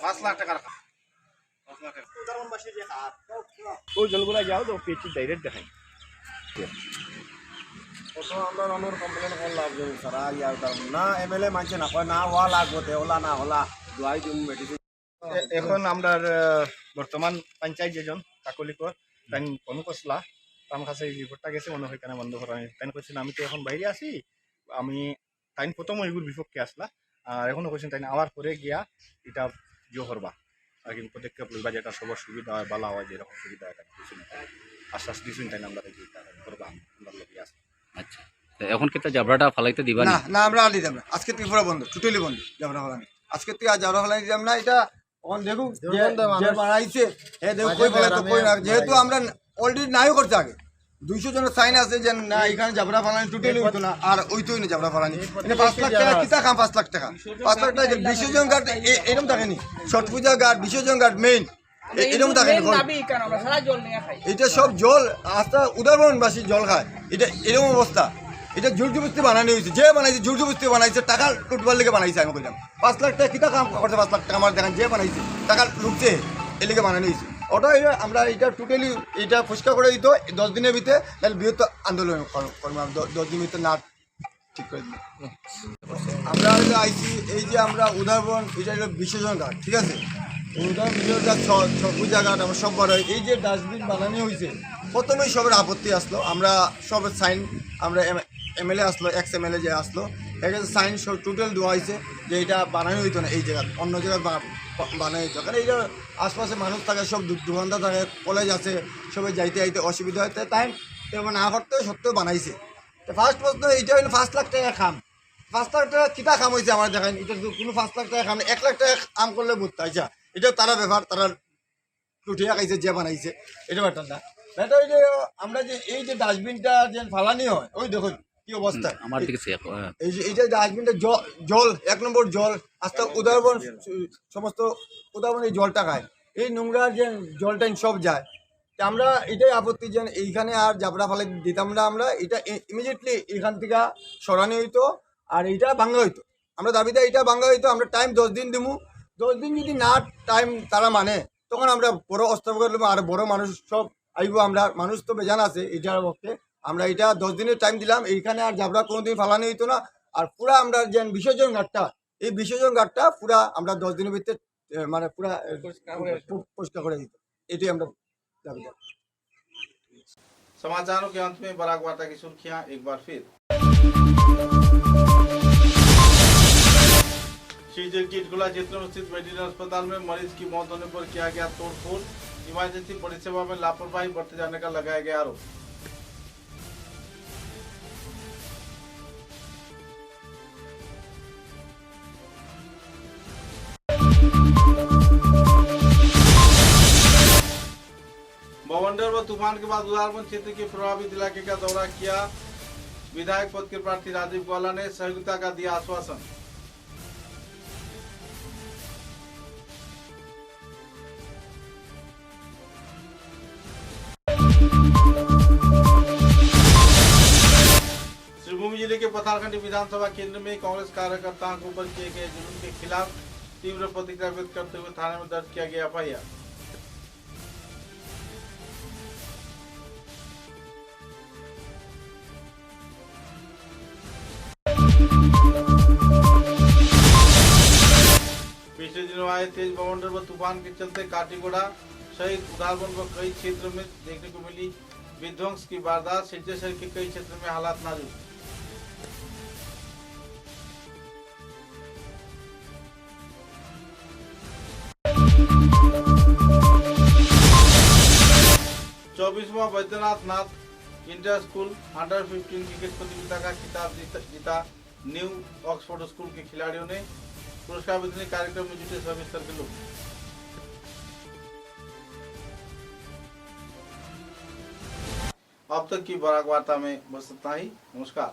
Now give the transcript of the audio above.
5 লাখ টাকার ওই জলগুলা যাও তো পেটি ডাইরেক্ট দেখাই আমরা অনর কমপ্লেন করলাম যে সারা ইয়ার না এমএলএ মানছে না কয় না হওয়া লাগবো তে হলা না হলা দোয়াই দিম মেডিসিন। এখন আমরা বর্তমান পঞ্চায়েত যেজন কাকলিকর তাই ফোন করছিলা আমার কাছে রিপোর্টটা গেছে মনে হয় কেন বন্ধ করা তাই করছেন আমি তো এখন বাইরে আছি আমি তাই প্রথম ওইগুলোর বিপক্ষে আসলা আর এখনো করছেন তাই আবার পরে গিয়া এটা জো করবা আর কিন্তু পদক্ষেপ লইবা যেটা সবার সুবিধা হয় বালা হয় যেরকম সুবিধা হয় আশ্বাস দিয়েছেন তাই আমরা করবা আমরা লোক আছে। আচ্ছা এখন কিন্তু জাবরাটা ফালাইতে দিবা না না আমরা আর দিতাম না আজকে থেকে পুরো বন্ধ টোটালি বন্ধ জাবরা ফালানি আজকে থেকে আর জাবরা ফালানি দিতাম না এটা এখন দেখুন যে বানাইছে হ্যাঁ দেখুন কই ফেলে তো কই না যেহেতু আমরা অলরেডি নাইও করছে আগে 200 জনের সাইন আছে যে না এখানে জাবরা ফালানি টোটালি হইতো না আর ওইতোই না জাবরা ফালানি এটা 5 লাখ টাকা কিতা কাম 5 লাখ টাকা 5 লাখ টাকা বিসর্জন ঘাট এরকম থাকেনি ছট পূজা ঘাট বিসর্জন ঘাট মেইন এরকম থাকেনি এটা সব জল আস্তা উদাহরণবাসী জল খায় এটা এরকম অবস্থা এটা জোরজবস্তি বানানো হয়েছে যে বানাইছে জোরজবস্তি বানাইছে টাকা লুটবার লেগে বানাইছে আমি কইলাম 5 লাখ টাকা কিতা কাম করছে 5 লাখ টাকা আমার দেখেন যে বানাইছে টাকা লুটছে এর লেগে বানানো হয়েছে ওটা আমরা এটা টোটালি এটা ফুসকা করে দিত 10 দিনের ভিতরে তাহলে বৃহত্তর আন্দোলন করবো 10 দিনের ভিতরে না ঠিক করে দিল। আমরা আইসি এই যে আমরা উদাহরণ এটা হলো বিসর্জন ঘাট ঠিক আছে উদাহরণ বিসর্জন ঘাট পূজা ঘাট আমরা সব বড় এই যে ডাস্টবিন বানানো হয়েছে প্রথমেই সবের আপত্তি আসলো আমরা সবের সাইন আমরা এমএলএ আসলো এক্স এমএলএ যে আসলো এখানে সাইন সব টোটাল দেওয়া হয়েছে যে এটা বানানো হইতো না এই জায়গায় অন্য জায়গায় বানানো হইতো কারণ এইটা আশপাশে মানুষ থাকে সব দোকানদার থাকে কলেজ আছে সবাই যাইতে যাইতে অসুবিধা হয় তাই তেমন না করতে সত্ত্বেও বানাইছে তো ফার্স্ট প্রশ্ন এইটা হলো 5 লাখ টাকা খাম 5 লাখ টাকা কিতা খাম হয়েছে আমার দেখেন এটা কোনো 5 লাখ টাকা খাম 1 লাখ টাকা কাম করলে বুঝতে আচ্ছা এটা তারা ব্যাপার তারা লুঠিয়া খাইছে যে বানাইছে এটা ব্যাপার না এটা ওই যে আমরা যে এই যে ডাস্টবিনটা যে ফালানি হয় ওই দেখুন কি অবস্থা আমার দিকে এই যে এইটা ডাস্টবিনটা জল 1 নম্বর জল আস্তে উদাহরণ সমস্ত উদাহরণ এই জলটা খায় এই নোংরার যে জলটা সব যায় আমরা এটাই আপত্তি যে এইখানে আর জাবরা ফালে দিতাম না আমরা এটা ইমিডিয়েটলি এখান থেকে সরানো হইতো আর এইটা ভাঙা হইতো আমরা দাবিতে এইটা ভাঙা হইতো আমরা টাইম 10 দিন দিমু 10 দিন যদি না টাইম তারা মানে তখন আমরা বড় অস্ত্র করলাম আর বড় মানুষ সব আইব আমরা মানুষ তো বেজান আছে এটার পক্ষে আমরা এটা 10 দিনের টাইম দিলাম এইখানে আর জাবরা কোনোদিন ফালানো হইতো না আর পুরা আমরা যে বিসর্জন ঘাটটা এই বিসর্জন ঘাটটা পুরা আমরা 10 দিনের ভিতরে মানে পুরা পরিষ্কার করে দিত এটাই আমরা दावी। समाचारों के अंत में बराक वार्ता की सुर्खियां एक बार फिर। शीजल की इटकुला क्षेत्र में स्थित मेडिकल अस्पताल में मरीज की मौत होने पर किया गया तोड़फोड़ इमरजेंसी परिसेवा में लापरवाही बरते जाने का लगाया गया आरोप। बवंडर व तूफान के बाद उदारबंद क्षेत्र के प्रभावित इलाके का दौरा किया विधायक पद के प्रार्थी राजीव गोला ने सहयोगिता का दिया आश्वासन। श्रीभूमि जिले के पथारखंडी विधानसभा केंद्र में कांग्रेस कार्यकर्ताओं के ऊपर किए गए जुल्म के खिलाफ तीव्र प्रतिक्रिया व्यक्त करते हुए थाने में दर्ज किया गया एफआईआर। पिछले दिनों आए तेज बवंडर व तूफान के चलते काटीगोड़ा सहित उदारबंद व कई क्षेत्र में देखने को मिली विध्वंस की वारदात। सिलचर शहर के कई क्षेत्र में हालात नाजुक। चौबीसवां बैद्यनाथ नाथ इंटर स्कूल अंडर 15 क्रिकेट प्रतियोगिता का खिताब जीता न्यू ऑक्सफोर्ड स्कूल के खिलाड़ियों ने। पुरस्कार वितरण कार्यक्रम में जुटे सभी स्तर के लोग। अब तक की बराक वार्ता में बस इतना ही। नमस्कार।